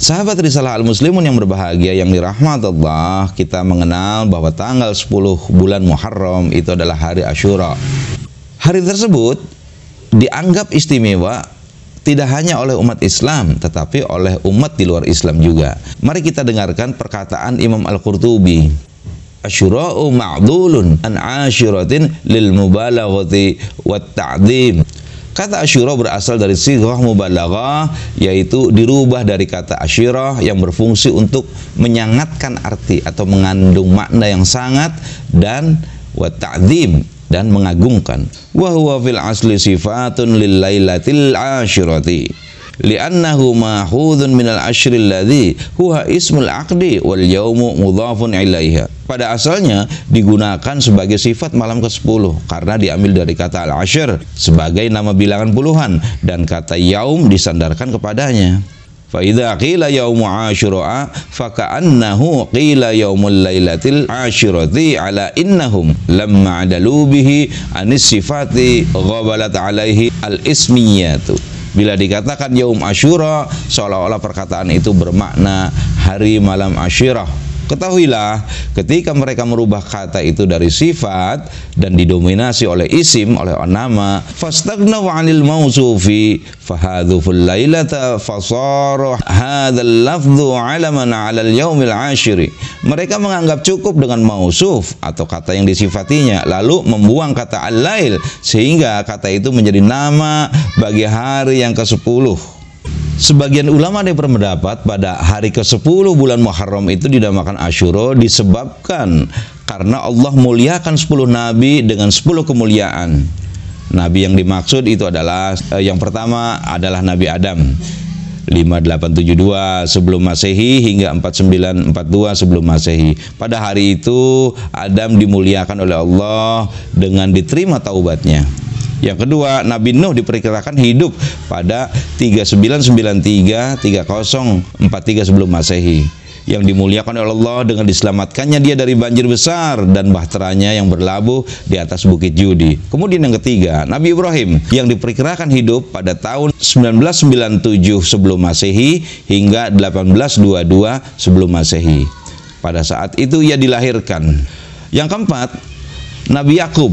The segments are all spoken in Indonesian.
Sahabat Risalah Al-Muslimun yang berbahagia yang dirahmati Allah, kita mengenal bahwa tanggal 10 bulan Muharram itu adalah hari Asyura. Hari tersebut dianggap istimewa tidak hanya oleh umat Islam, tetapi oleh umat di luar Islam juga. Mari kita dengarkan perkataan Imam Al-Qurtubi. Asyura'u ma'dulun an asyiratin lil mubalaghati wat ta'dhim. Kata Asyura berasal dari sighah mubalaghah, yaitu dirubah dari kata asyirah yang berfungsi untuk menyangatkan arti atau mengandung makna yang sangat, dan wat ta'dhim, dan mengagungkan. Wa huwa fil asli sifatun lil lailatil asyirati li'annahu ma'khudhun minal ashril ladzi huwa ismul aqdi wal yaumu mudhafun ilaiha. Pada asalnya digunakan sebagai sifat malam ke-10 karena diambil dari kata al-ashr sebagai nama bilangan puluhan, dan kata yaum disandarkan kepadanya. Fa idza qila yaumu asyura fa ka'annahu qila yaumul lailatil asyirati ala innahum lamma adalu bihi anis sifati ghabalat alaihi al-ismiyatu. Bila dikatakan Yaum Asyura, seolah-olah perkataan itu bermakna hari malam Asyirah. Ketahuilah, ketika mereka merubah kata itu dari sifat dan didominasi oleh isim, oleh nama, fastaghnaw 'anil mausufi fahadhuful lailata fasara hadzal lafdhu 'alaman 'alal yaumil 'ashiri. Mereka menganggap cukup dengan mausuf atau kata yang disifatinya, lalu membuang kata al-lail sehingga kata itu menjadi nama bagi hari yang ke-10. Sebagian ulama ada berpendapat pada hari ke-10 bulan Muharram itu dinamakan Asyura disebabkan karena Allah muliakan 10 nabi dengan 10 kemuliaan. Nabi yang dimaksud itu adalah yang pertama adalah Nabi Adam 5872 sebelum Masehi hingga 4942 sebelum Masehi. Pada hari itu Adam dimuliakan oleh Allah dengan diterima taubatnya. Yang kedua, Nabi Nuh diperkirakan hidup pada 3993 3043 sebelum Masehi, yang dimuliakan oleh Allah dengan diselamatkannya dia dari banjir besar dan bahteranya yang berlabuh di atas bukit Judi. Kemudian yang ketiga, Nabi Ibrahim yang diperkirakan hidup pada tahun 1997 sebelum Masehi hingga 1822 sebelum Masehi. Pada saat itu ia dilahirkan. Yang keempat, Nabi Yakub.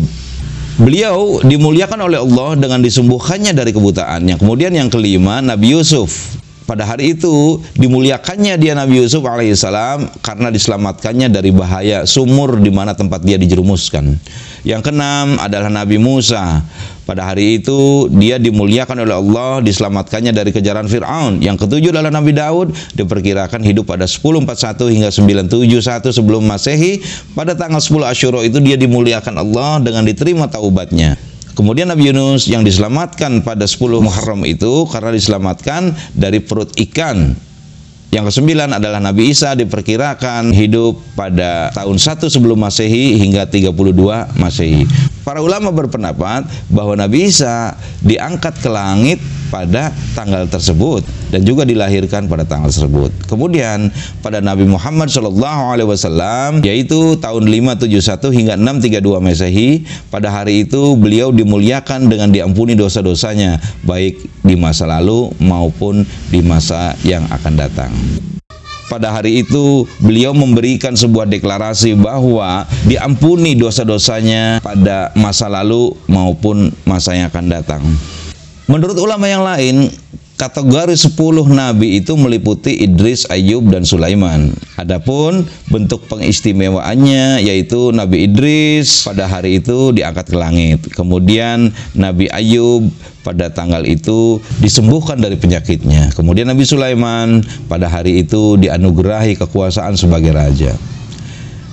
Beliau dimuliakan oleh Allah dengan disembuhkannya dari kebutaannya. Kemudian yang kelima, Nabi Yusuf. Pada hari itu dimuliakannya dia Nabi Yusuf alaihissalam karena diselamatkannya dari bahaya sumur di mana tempat dia dijerumuskan. Yang keenam adalah Nabi Musa. Pada hari itu dia dimuliakan oleh Allah, diselamatkannya dari kejaran Fir'aun. Yang ketujuh adalah Nabi Daud, diperkirakan hidup pada 1041 hingga 971 sebelum Masehi. Pada tanggal 10 Asyura itu dia dimuliakan Allah dengan diterima taubatnya. Kemudian Nabi Yunus yang diselamatkan pada 10 Muharram itu karena diselamatkan dari perut ikan. Yang kesembilan adalah Nabi Isa, diperkirakan hidup pada tahun 1 sebelum Masehi hingga 32 Masehi. Para ulama berpendapat bahwa Nabi Isa diangkat ke langit pada tanggal tersebut dan juga dilahirkan pada tanggal tersebut. Kemudian pada Nabi Muhammad SAW yaitu tahun 571 hingga 632 Masehi, pada hari itu beliau dimuliakan dengan diampuni dosa-dosanya baik di masa lalu maupun di masa yang akan datang. Pada hari itu beliau memberikan sebuah deklarasi bahwa diampuni dosa-dosanya pada masa lalu maupun masa yang akan datang. Menurut ulama yang lain, kategori 10 nabi itu meliputi Idris, Ayub, dan Sulaiman. Adapun bentuk pengistimewaannya yaitu Nabi Idris pada hari itu diangkat ke langit. Kemudian Nabi Ayub pada tanggal itu disembuhkan dari penyakitnya. Kemudian Nabi Sulaiman pada hari itu dianugerahi kekuasaan sebagai raja.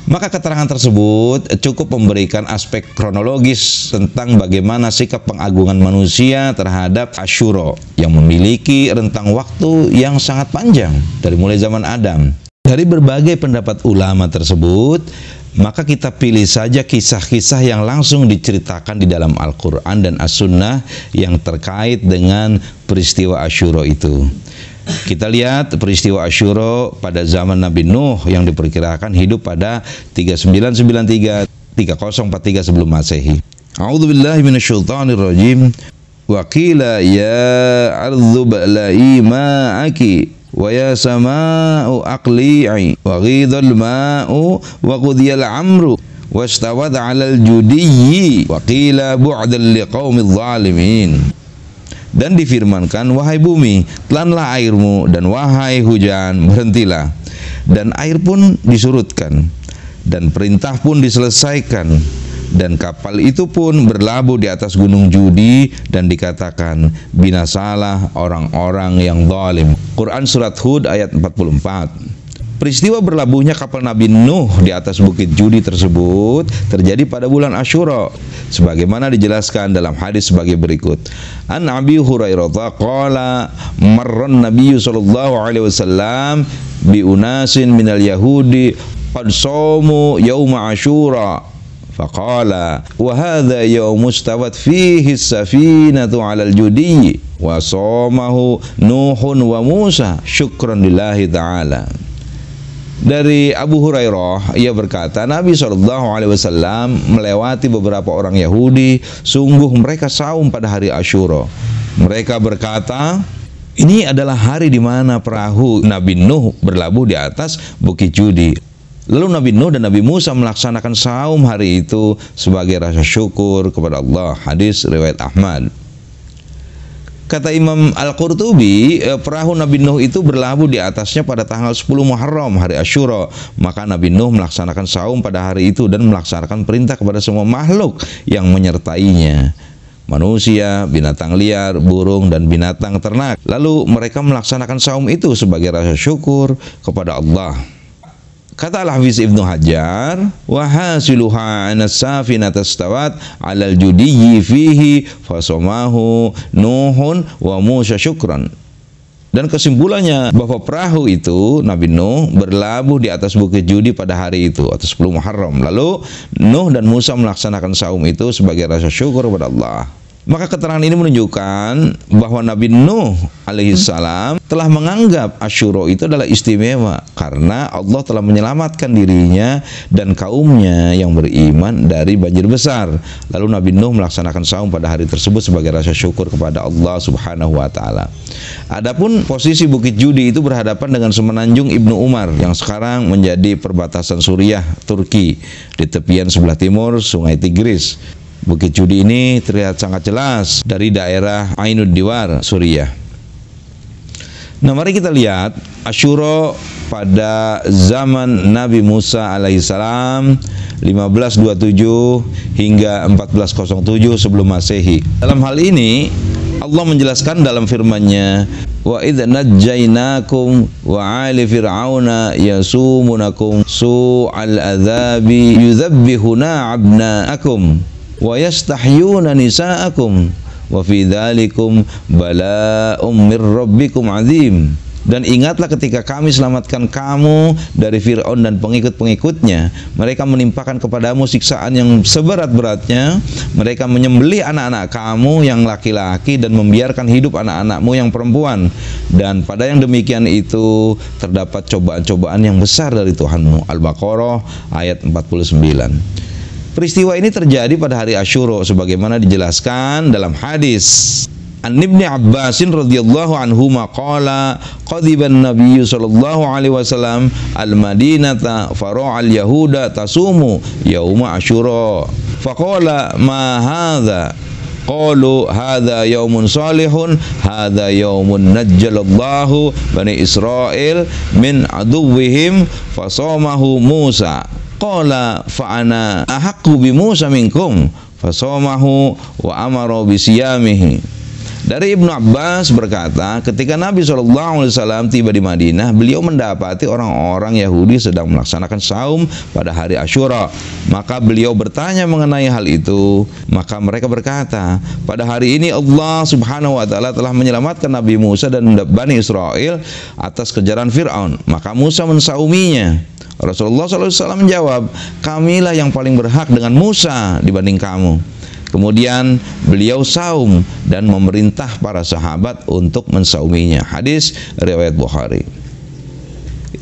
Maka keterangan tersebut cukup memberikan aspek kronologis tentang bagaimana sikap pengagungan manusia terhadap Asyura yang memiliki rentang waktu yang sangat panjang dari mulai zaman Adam. Dari berbagai pendapat ulama tersebut, maka kita pilih saja kisah-kisah yang langsung diceritakan di dalam Al-Quran dan As-Sunnah yang terkait dengan peristiwa Asyura itu. Kita lihat peristiwa Asyura pada zaman Nabi Nuh yang diperkirakan hidup pada 3993 3043 sebelum Masehi. A'udzubillahi minasyaitonirrajim. Wa qila ya ardzu bala'i ma'aki wa ya sama'u aqli'i wa ghidhal ma'u wa qudiyal amru wastawad 'alal judiyyi wa qila bu'dan liqaumidz zalimin. Dan difirmankan, wahai bumi, telanlah airmu, dan wahai hujan, berhentilah. Dan air pun disurutkan, dan perintah pun diselesaikan, dan kapal itu pun berlabuh di atas gunung Judi, dan dikatakan, binasalah orang-orang yang zalim. Quran Surat Hud ayat 44. Peristiwa berlabuhnya kapal Nabi Nuh di atas bukit Judi tersebut terjadi pada bulan Asyura, sebagaimana dijelaskan dalam hadis sebagai berikut. An Abi Hurairah qala marran Nabi sallallahu alaihi wasallam bi unasin minal yahudi qad shamu yauma Asyura faqala wa hadha yaumu stawat fihi as-safinatu 'alal judi wa shamahu Nuhun wa Musa syukran lillahi ta'ala. Dari Abu Hurairah, ia berkata, Nabi SAW melewati beberapa orang Yahudi, sungguh mereka saum pada hari Asyura. Mereka berkata, ini adalah hari di mana perahu Nabi Nuh berlabuh di atas bukit Judi. Lalu Nabi Nuh dan Nabi Musa melaksanakan saum hari itu sebagai rasa syukur kepada Allah. Hadis riwayat Ahmad. Kata Imam Al-Qurtubi, perahu Nabi Nuh itu berlabuh di atasnya pada tanggal 10 Muharram, hari Asyura. Maka Nabi Nuh melaksanakan saum pada hari itu dan melaksanakan perintah kepada semua makhluk yang menyertainya, manusia, binatang liar, burung, dan binatang ternak. Lalu mereka melaksanakan saum itu sebagai rasa syukur kepada Allah. Kata Al-Hafiz Ibnu Hajar, wa hasiluha anas safinata stawat 'alal judiyyi fihi fasamahu Nuhun wa Musa syukran. Dan kesimpulannya bahwa perahu itu Nabi Nuh berlabuh di atas bukit Judi pada hari itu, atas 10 Muharram. Lalu Nuh dan Musa melaksanakan saum itu sebagai rasa syukur kepada Allah. Maka keterangan ini menunjukkan bahwa Nabi Nuh alaihissalam telah menganggap Asyura itu adalah istimewa karena Allah telah menyelamatkan dirinya dan kaumnya yang beriman dari banjir besar. Lalu Nabi Nuh melaksanakan saum pada hari tersebut sebagai rasa syukur kepada Allah Subhanahu wa taala. Adapun posisi Bukit Judi itu berhadapan dengan semenanjung Ibnu Umar yang sekarang menjadi perbatasan Suriah, Turki, di tepian sebelah timur Sungai Tigris. Bukit Judi ini terlihat sangat jelas dari daerah Ainud Diwar, Suriah. Nah, mari kita lihat Asyura pada zaman Nabi Musa alaihissalam 1527 hingga 1407 sebelum Masehi. Dalam hal ini Allah menjelaskan dalam firman-Nya, wa idz najjainakum wa 'ali fir'auna yasumunakum su'al adzabi yudzabbihuna abna'akum wa yastahyuna nisa'akum wa fi dzalikum bala'um mir rabbikum 'adzim. Dan ingatlah ketika kami selamatkan kamu dari Fir'aun dan pengikut-pengikutnya, mereka menimpakan kepadamu siksaan yang seberat-beratnya. Mereka menyembelih anak-anak kamu yang laki-laki dan membiarkan hidup anak-anakmu yang perempuan. Dan pada yang demikian itu terdapat cobaan-cobaan yang besar dari Tuhanmu. Al-Baqarah ayat 49. Peristiwa ini terjadi pada hari Asyura sebagaimana dijelaskan dalam hadis. An Ibnu Abbasin radhiyallahu anhu maqala qadiban nabiyyu sallallahu alaihi wasallam al-Madinata fara'al yahuda tasumu yauma Asyura faqala ma hadza qalu hadza yaumun salihun hadza yaumun najjalallahu bani Israil min aduwwihim fasamahu Musa qala fa ana ahaqqu bi Musa minkum fasamahu wa amara bi siyamihi. Dari Ibnu Abbas berkata, ketika Nabi SAW tiba di Madinah, beliau mendapati orang-orang Yahudi sedang melaksanakan saum pada hari Asyura. Maka beliau bertanya mengenai hal itu. Maka mereka berkata, pada hari ini Allah Subhanahu wa taala telah menyelamatkan Nabi Musa dan Bani Israel atas kejaran Fir'aun. Maka Musa mensauminya. Rasulullah SAW menjawab, kamilah yang paling berhak dengan Musa dibanding kamu. Kemudian beliau saum dan memerintah para sahabat untuk mensauminya. Hadis riwayat Bukhari.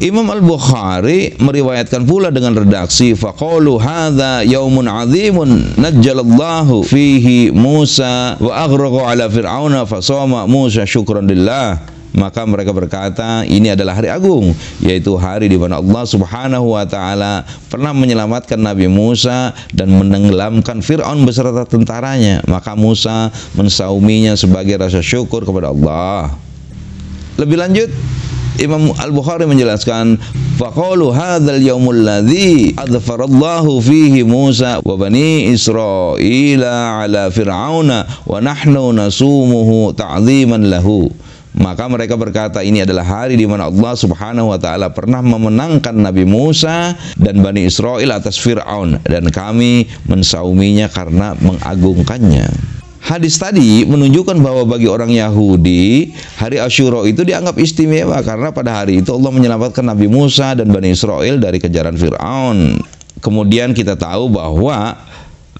Imam Al-Bukhari meriwayatkan pula dengan redaksi faqalu hadza yaumun 'azimun najjalallahu fihi Musa wa aghraqa 'ala fir'auna fasama Musa syukran lillah. Maka mereka berkata, ini adalah hari agung, yaitu hari di mana Allah Subhanahu wa taala pernah menyelamatkan Nabi Musa dan menenggelamkan Fir'aun beserta tentaranya. Maka Musa mensauminya sebagai rasa syukur kepada Allah. Lebih lanjut, Imam Al-Bukhari menjelaskan, faqalu hadzal yaumul ladzi adfarallahu fihi Musa wa bani Israila ala fir'auna wa nahnu nasumuhu ta'ziman lahu. Maka mereka berkata, ini adalah hari di mana Allah Subhanahu wa taala pernah memenangkan Nabi Musa dan Bani Israel atas Fir'aun, dan kami mensauminya karena mengagungkannya. Hadis tadi menunjukkan bahwa bagi orang Yahudi, hari Asyura itu dianggap istimewa karena pada hari itu Allah menyelamatkan Nabi Musa dan Bani Israel dari kejaran Fir'aun. Kemudian kita tahu bahwa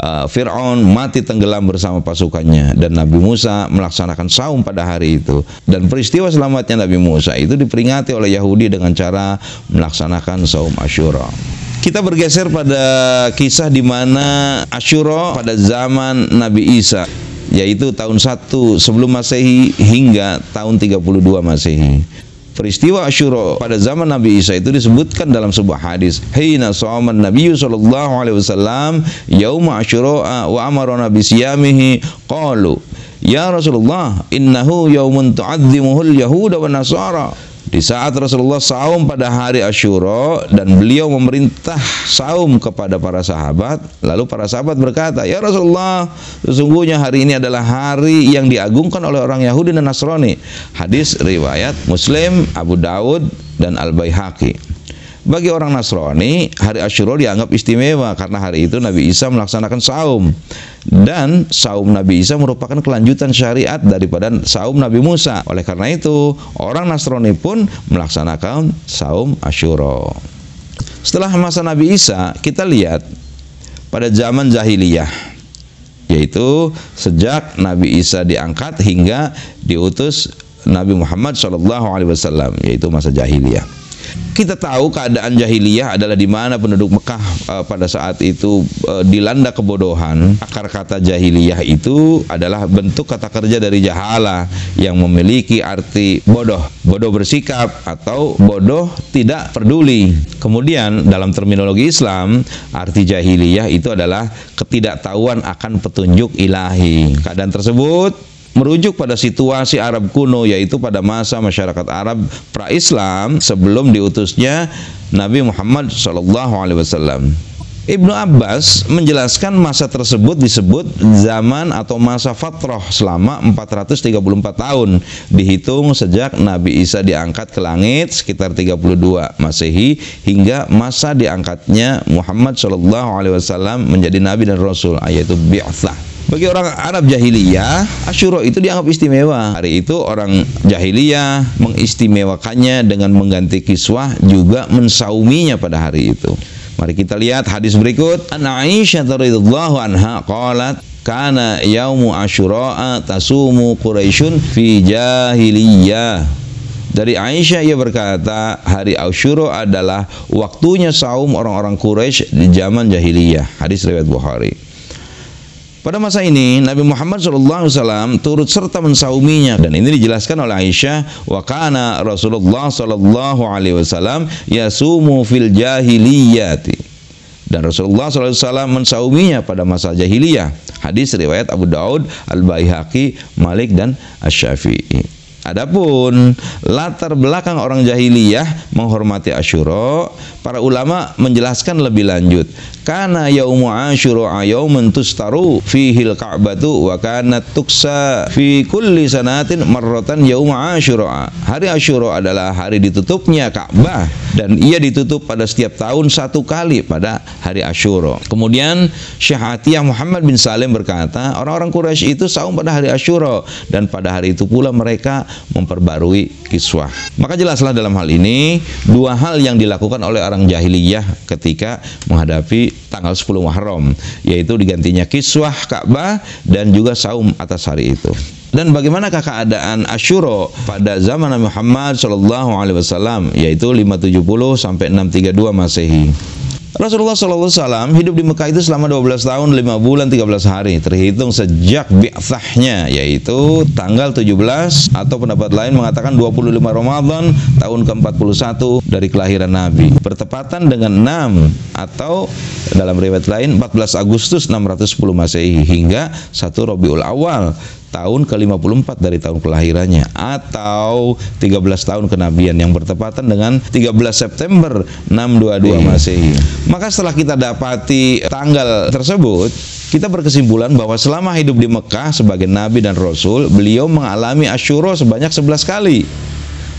Fir'aun mati tenggelam bersama pasukannya dan Nabi Musa melaksanakan saum pada hari itu. Dan peristiwa selamatnya Nabi Musa itu diperingati oleh Yahudi dengan cara melaksanakan saum Asyura. Kita bergeser pada kisah di mana Asyura pada zaman Nabi Isa, yaitu tahun 1 sebelum Masehi hingga tahun 32 Masehi. Peristiwa Asyura pada zaman Nabi Isa itu disebutkan dalam sebuah hadis, hina shawman Nabiyyu sallallahu alaihi wasallam yauma Asyura wa amarna bi siyamihi qalu ya Rasulullah innahu yaumun tu'azzimuhul yahuda wan nasara. Di saat Rasulullah saum pada hari Asyura dan beliau memerintah saum kepada para sahabat, lalu para sahabat berkata, ya Rasulullah, sesungguhnya hari ini adalah hari yang diagungkan oleh orang Yahudi dan Nasrani. Hadis riwayat Muslim, Abu Daud, dan Al-Baihaqi. Bagi orang Nasrani, hari Asyura dianggap istimewa karena hari itu Nabi Isa melaksanakan saum. Dan saum Nabi Isa merupakan kelanjutan syariat daripada saum Nabi Musa. Oleh karena itu, orang Nasrani pun melaksanakan saum Asyura. Setelah masa Nabi Isa, kita lihat pada zaman jahiliyah, yaitu sejak Nabi Isa diangkat hingga diutus Nabi Muhammad SAW, yaitu masa jahiliyah. Kita tahu keadaan jahiliyah adalah di mana penduduk Mekah pada saat itu dilanda kebodohan. Akar kata jahiliyah itu adalah bentuk kata kerja dari jahala yang memiliki arti bodoh, bodoh bersikap atau bodoh tidak peduli. Kemudian dalam terminologi Islam, arti jahiliyah itu adalah ketidaktahuan akan petunjuk ilahi. Keadaan tersebut merujuk pada situasi Arab kuno, yaitu pada masa masyarakat Arab pra-Islam sebelum diutusnya Nabi Muhammad SAW. Ibnu Abbas menjelaskan masa tersebut disebut zaman atau masa fatrah selama 434 tahun, dihitung sejak Nabi Isa diangkat ke langit sekitar 32 Masehi hingga masa diangkatnya Muhammad SAW menjadi Nabi dan Rasul, yaitu bi'atsah. Bagi orang Arab jahiliyah, Asyura itu dianggap istimewa. Hari itu orang jahiliyah mengistimewakannya dengan mengganti kiswah, juga mensauminya pada hari itu. Mari kita lihat hadis berikut. An Aisyah radhiyallahu anha qalat kana yaumu Asyura tasumu Quraisyun fi jahiliyah. Dari Aisyah ia berkata, hari Asyura adalah waktunya saum orang-orang Quraisy di zaman jahiliyah. Hadis riwayat Bukhari. Pada masa ini Nabi Muhammad SAW turut serta mensauminya, dan ini dijelaskan oleh Aisyah, wa kana Rasulullah SAW yasumu fil jahiliyati, dan Rasulullah SAW mensauminya pada masa jahiliyah. Hadis riwayat Abu Daud, Al-Baihaqi, Malik, dan Asy-Syafi'i. Adapun latar belakang orang jahiliyah menghormati Asyura, para ulama menjelaskan lebih lanjut. Kana yaumu Asyura yaumun tustaru fihil Ka'batu wa kanat tuksa fi kulli sanatin marratan yaumu Asyura. Hari Asyura adalah hari ditutupnya Ka'bah, dan ia ditutup pada setiap tahun satu kali pada hari Asyura. Kemudian Syekh Atiyah Muhammad bin Salim berkata, orang-orang Quraisy itu saum pada hari Asyura, dan pada hari itu pula mereka memperbarui kiswah. Maka jelaslah dalam hal ini dua hal yang dilakukan oleh orang jahiliyah ketika menghadapi tanggal 10 Muharram, yaitu digantinya kiswah Ka'bah dan juga saum atas hari itu. Dan bagaimanakah keadaan Asyura pada zaman Nabi Muhammad SAW, yaitu 570 sampai 632 Masehi. Rasulullah SAW hidup di Mekah itu selama 12 tahun, 5 bulan, 13 hari terhitung sejak bi'tsahnya, yaitu tanggal 17 atau pendapat lain mengatakan 25 Ramadan tahun ke-41 dari kelahiran Nabi, bertepatan dengan 6 atau dalam riwayat lain 14 Agustus 610 Masehi hingga 1 Rabiul Awal tahun ke-54 dari tahun kelahirannya, atau 13 tahun kenabian yang bertepatan dengan 13 September 622 Masehi. Maka setelah kita dapati tanggal tersebut, kita berkesimpulan bahwa selama hidup di Mekah sebagai Nabi dan Rasul, beliau mengalami Asyura sebanyak 11 kali.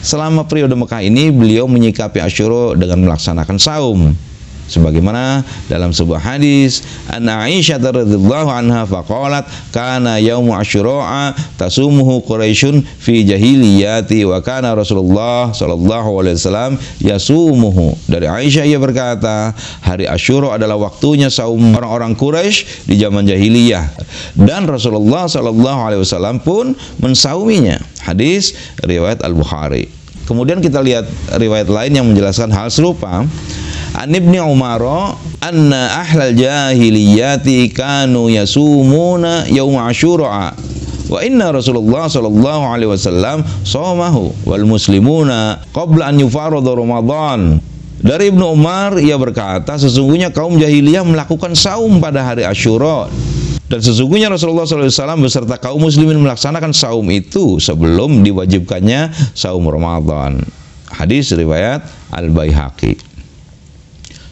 Selama periode Mekah ini, beliau menyikapi Asyura dengan melaksanakan saum. Sebagaimana dalam sebuah hadis, anna Aisyah radhiyallahu anha faqalat kana yaumu asyura tasumuhu Quraisyun fi jahiliyati wa kana Rasulullah sallallahu alaihi wasallam yasumuhu. Dari Aisyah ia berkata, hari Asyura adalah waktunya saum orang-orang Quraisy di zaman jahiliyah dan Rasulullah sallallahu alaihi wasallam pun mensauminya. Hadis riwayat Al-Bukhari. Kemudian kita lihat riwayat lain yang menjelaskan hal serupa. An Ibni Umar anna ahlal jahiliyati kanu yasumuna yaum Asyura wa inna Rasulullah sallallahu alaihi wasallam shamahu wal muslimuna qabla an yufarada Ramadan. Dari Ibnu Umar ia berkata, sesungguhnya kaum jahiliyah melakukan saum pada hari Asyura dan sesungguhnya Rasulullah SAW beserta kaum muslimin melaksanakan saum itu sebelum diwajibkannya saum Ramadan. Hadis riwayat Al-Baihaqi.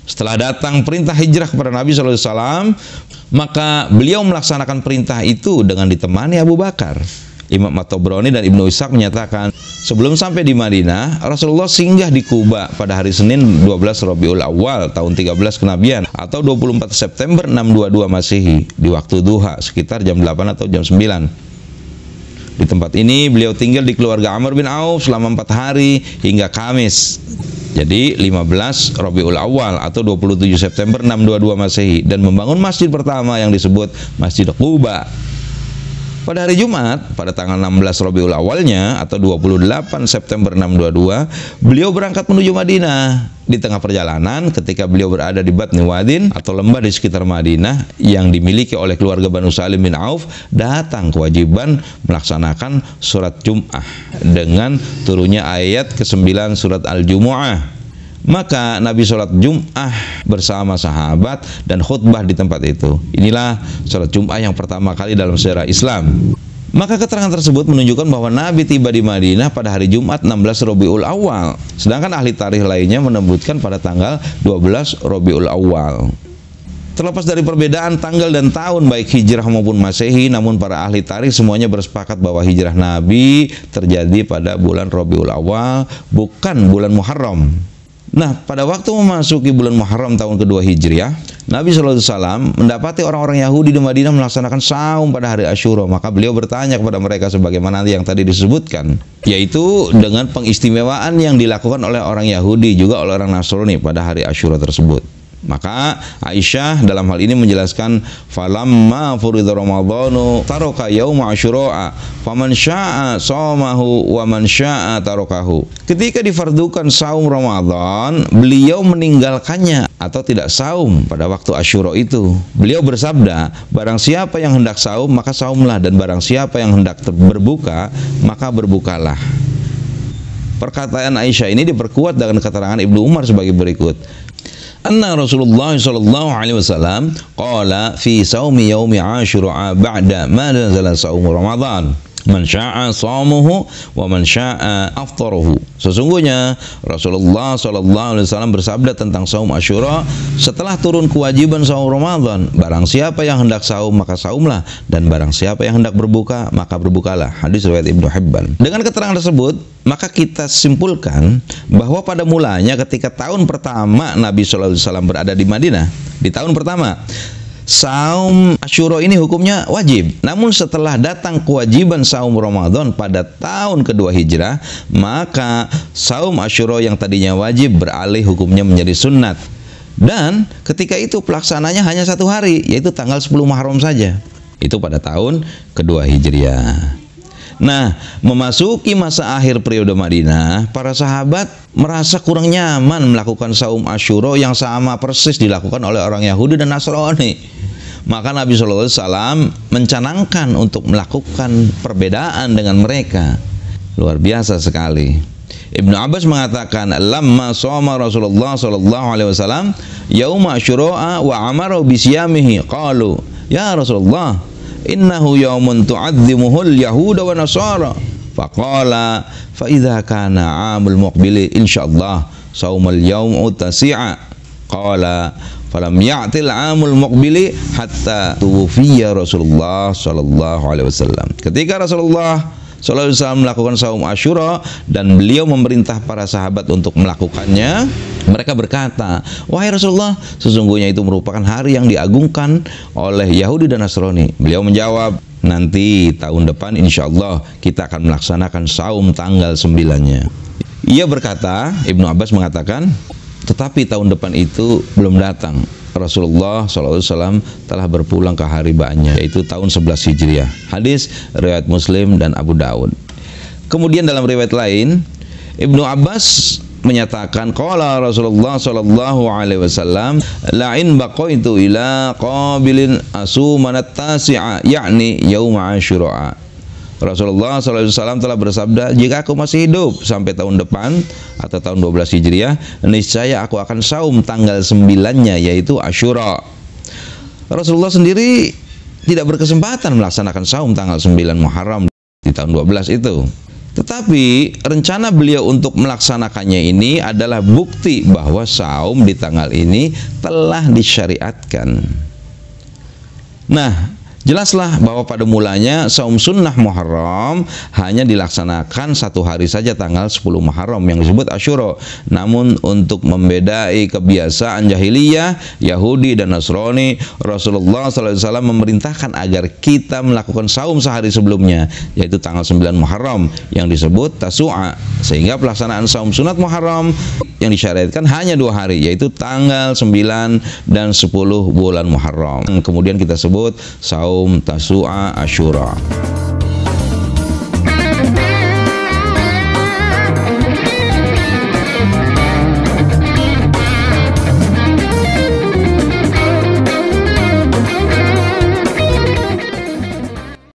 Setelah datang perintah hijrah kepada Nabi SAW, maka beliau melaksanakan perintah itu dengan ditemani Abu Bakar. Imam At-Tabrani dan Ibnu Ishaq menyatakan, sebelum sampai di Madinah, Rasulullah singgah di Kuba pada hari Senin 12 Rabiul Awal tahun 13 kenabian atau 24 September 622 Masehi di waktu duha sekitar jam 8 atau jam 9. Di tempat ini beliau tinggal di keluarga Amr bin Auf selama 4 hari hingga Kamis. Jadi 15 Rabiul Awal atau 27 September 622 Masehi dan membangun masjid pertama yang disebut Masjid Quba. Pada hari Jumat, pada tanggal 16 Rabiul Awalnya atau 28 September 622, beliau berangkat menuju Madinah. Di tengah perjalanan, ketika beliau berada di Batni Wadin atau lembah di sekitar Madinah yang dimiliki oleh keluarga Banu Salim bin Auf, datang kewajiban melaksanakan surat Jum'ah dengan turunnya ayat ke-9 surat Al-Jumu'ah. Maka Nabi sholat Jum'ah bersama sahabat dan khutbah di tempat itu. Inilah sholat Jum'ah yang pertama kali dalam sejarah Islam. Maka keterangan tersebut menunjukkan bahwa Nabi tiba di Madinah pada hari Jumat 16 Rabiul Awal. Sedangkan ahli tarikh lainnya menyebutkan pada tanggal 12 Rabiul Awal. Terlepas dari perbedaan tanggal dan tahun baik hijrah maupun Masehi, namun para ahli tarikh semuanya bersepakat bahwa hijrah Nabi terjadi pada bulan Rabiul Awal, bukan bulan Muharram. Nah, pada waktu memasuki bulan Muharram tahun kedua Hijriah, Nabi SAW mendapati orang-orang Yahudi di Madinah melaksanakan saum pada hari Asyura. Maka beliau bertanya kepada mereka sebagaimana yang tadi disebutkan, yaitu dengan pengistimewaan yang dilakukan oleh orang Yahudi juga oleh orang Nasrani pada hari Asyura tersebut. Maka Aisyah dalam hal ini menjelaskan, falamma furida Ramadhanu taraka yauma asyura faman syaa'a shamahu wa man syaa'a tarakahu. Ketika difardukan saum Ramadan, beliau meninggalkannya atau tidak saum pada waktu Asyura itu. Beliau bersabda, barang siapa yang hendak saum maka saumlah, dan barang siapa yang hendak berbuka maka berbukalah. Perkataan Aisyah ini diperkuat dengan keterangan Ibnu Umar sebagai berikut. Anna Rasulullah sallallahu alaihi wasallam qala fi saumi yaumi Asyura ba'da ma nazala saum Ramadan man syaa'a shaumuhu wa man syaa'a aftarahu. Sesungguhnya Rasulullah sallallahu alaihi wasallam bersabda tentang saum Asyura setelah turun kewajiban saum Ramadan, barang siapa yang hendak saum maka saumlah, dan barang siapa yang hendak berbuka maka berbukalah. Hadis riwayat Ibnu Hibban. Dengan keterangan tersebut, maka kita simpulkan bahwa pada mulanya ketika tahun pertama Nabi sallallahu alaihi wasallam berada di Madinah, di tahun pertama, saum Asyura ini hukumnya wajib. Namun setelah datang kewajiban saum Ramadan pada tahun kedua Hijrah, maka saum Asyura yang tadinya wajib beralih hukumnya menjadi sunnat. Dan ketika itu pelaksananya hanya 1 hari, yaitu tanggal 10 Muharram saja. Itu pada tahun kedua Hijriah. Nah, memasuki masa akhir periode Madinah, para sahabat merasa kurang nyaman melakukan saum Asyura yang sama persis dilakukan oleh orang Yahudi dan Nasrani. Maka Nabi SAW mencanangkan untuk melakukan perbedaan dengan mereka. Luar biasa sekali. Ibnu Abbas mengatakan, lamma shoma Rasulullah sallallahu alaihi wasallam yauma Asyura wa amara bi siyamihi qalu ya Rasulullah innahu yaumun tu'azzimuhul yahuda wa nasara faqala fa idza kana 'amul muqbili insyaallah saumal yaum tasi'a qala falam ya'til 'amul muqbili hatta tuwfiya Rasulullah sallallahu alaihi wasallam. Ketika Rasulullah sallallahu alaihi wasallam melakukan saum Asyura dan beliau memerintah para sahabat untuk melakukannya, mereka berkata, wahai Rasulullah, sesungguhnya itu merupakan hari yang diagungkan oleh Yahudi dan Nasrani. Beliau menjawab, nanti tahun depan insyaallah kita akan melaksanakan saum tanggal 9-nya. Ia berkata, Ibnu Abbas mengatakan, tetapi tahun depan itu belum datang. Rasulullah SAW telah berpulang ke hari Ba'nya, yaitu tahun 11 Hijriah. Hadis riwayat Muslim dan Abu Daud. Kemudian dalam riwayat lain, Ibnu Abbas menyatakan qala Rasulullah sallallahu alaihi wasallam la'in baqaitu ila qabilin asumanat tasi'a yakni yaum Asyura. Rasulullah SAW telah bersabda, jika aku masih hidup sampai tahun depan atau tahun 12 Hijriah, niscaya aku akan saum tanggal 9-nya, yaitu Asyura. Rasulullah sendiri tidak berkesempatan melaksanakan saum tanggal 9 Muharram di tahun 12 itu. Tetapi rencana beliau untuk melaksanakannya ini adalah bukti bahwa saum di tanggal ini telah disyariatkan. Nah, jelaslah bahwa pada mulanya saum sunnah Muharram hanya dilaksanakan satu hari saja, tanggal 10 Muharram yang disebut Asyura. Namun untuk membedai kebiasaan jahiliyah Yahudi dan Nasrani, Rasulullah SAW memerintahkan agar kita melakukan saum sehari sebelumnya, yaitu tanggal 9 Muharram yang disebut Tasu'a. Sehingga pelaksanaan saum sunat Muharram yang disyariatkan hanya 2 hari, yaitu tanggal 9 dan 10 bulan Muharram. Kemudian kita sebut saum Tasu'a Asyura.